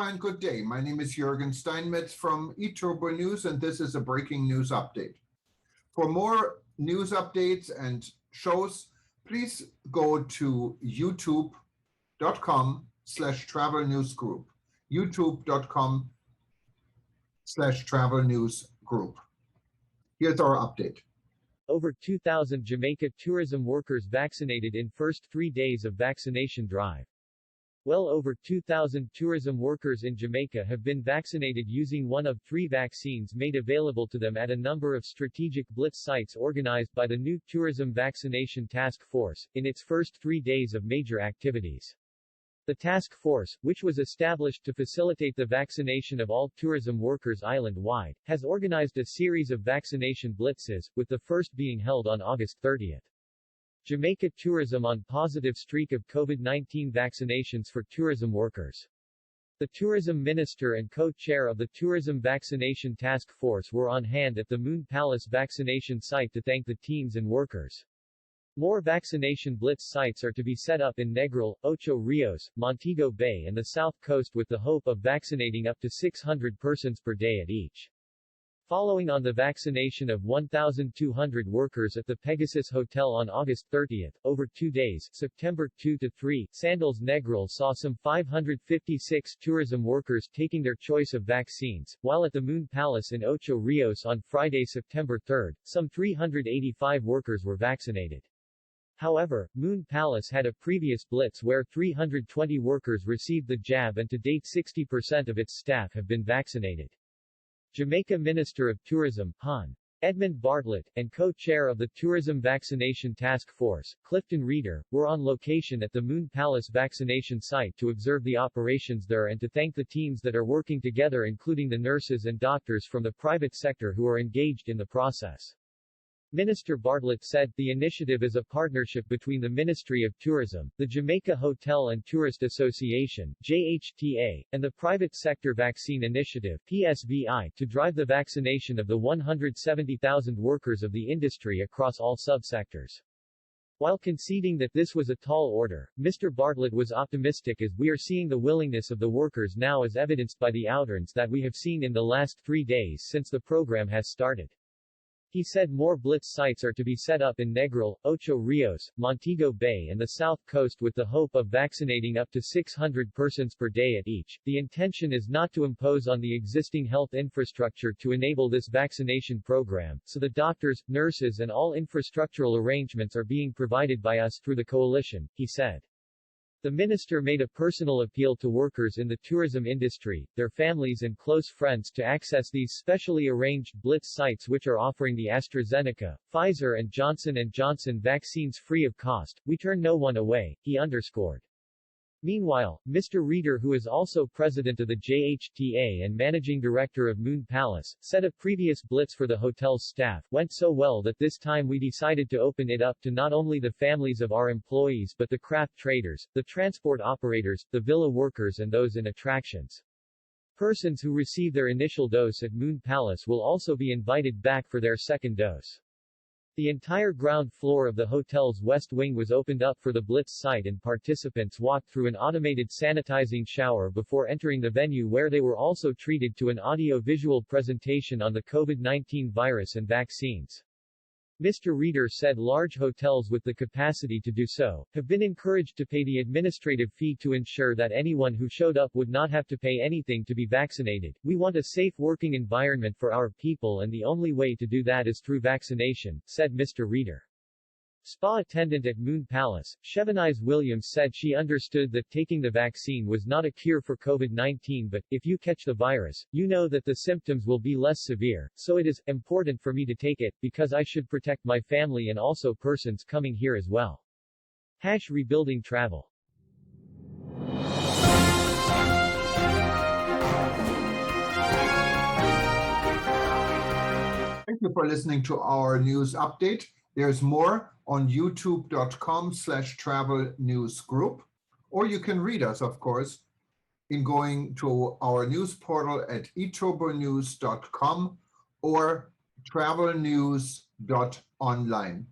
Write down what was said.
and good day. My name is Jürgen Steinmetz from eTurboNews, and this is a breaking news update. For more news updates and shows, please go to youtube.com/travel news group. youtube.com/travel news group. Here's our update. Over 2,000 Jamaica tourism workers vaccinated in first 3 days of vaccination drive. Well over 2,000 tourism workers in Jamaica have been vaccinated using one of 3 vaccines made available to them at a number of strategic blitz sites organized by the new Tourism Vaccination Task Force, in its first 3 days of major activities. The task force, which was established to facilitate the vaccination of all tourism workers island-wide, has organized a series of vaccination blitzes, with the first being held on August 30. Jamaica tourism on positive streak of COVID-19 vaccinations for tourism workers. The tourism minister and co-chair of the Tourism Vaccination Task Force were on hand at the Moon Palace vaccination site to thank the teams and workers. More vaccination blitz sites are to be set up in Negril, Ocho Rios, Montego Bay and the South Coast with the hope of vaccinating up to 600 persons per day at each. Following on the vaccination of 1,200 workers at the Pegasus Hotel on August 30, over 2 days, September 2-3, Sandals Negril saw some 556 tourism workers taking their choice of vaccines, while at the Moon Palace in Ocho Rios on Friday, September 3, some 385 workers were vaccinated. However, Moon Palace had a previous blitz where 320 workers received the jab and to date 60% of its staff have been vaccinated. Jamaica Minister of Tourism, Hon. Edmund Bartlett, and co-chair of the Tourism Vaccination Task Force, Clifton Reeder, were on location at the Moon Palace vaccination site to observe the operations there and to thank the teams that are working together, including the nurses and doctors from the private sector who are engaged in the process. Minister Bartlett said, the initiative is a partnership between the Ministry of Tourism, the Jamaica Hotel and Tourist Association, JHTA, and the Private Sector Vaccine Initiative, PSVI, to drive the vaccination of the 170,000 workers of the industry across all subsectors. While conceding that this was a tall order, Mr. Bartlett was optimistic as we are seeing the willingness of the workers now as evidenced by the outruns that we have seen in the last 3 days since the program has started. He said more blitz sites are to be set up in Negril, Ocho Rios, Montego Bay and the South Coast with the hope of vaccinating up to 600 persons per day at each. The intention is not to impose on the existing health infrastructure to enable this vaccination program, so the doctors, nurses and all infrastructural arrangements are being provided by us through the coalition, he said. The minister made a personal appeal to workers in the tourism industry, their families and close friends to access these specially arranged blitz sites which are offering the AstraZeneca, Pfizer and Johnson & Johnson vaccines free of cost. We turn no one away, he underscored. Meanwhile, Mr. Reeder, who is also president of the JHTA and managing director of Moon Palace, said a previous blitz for the hotel's staff went so well that this time we decided to open it up to not only the families of our employees but the craft traders, the transport operators, the villa workers and those in attractions. Persons who receive their initial dose at Moon Palace will also be invited back for their second dose. The entire ground floor of the hotel's west wing was opened up for the blitz site and participants walked through an automated sanitizing shower before entering the venue where they were also treated to an audio-visual presentation on the COVID-19 virus and vaccines. Mr. Reeder said large hotels with the capacity to do so have been encouraged to pay the administrative fee to ensure that anyone who showed up would not have to pay anything to be vaccinated. We want a safe working environment for our people and the only way to do that is through vaccination, said Mr. Reeder. Spa attendant at Moon Palace, Chevanize Williams said she understood that taking the vaccine was not a cure for COVID-19 but, if you catch the virus, you know that the symptoms will be less severe, so it is important for me to take it, because I should protect my family and also persons coming here as well. Rebuilding travel. Thank you for listening to our news update. There's more on youtube.com/travel news group, or you can read us, of course, in going to our news portal at eTurboNews.com or travelnews.online.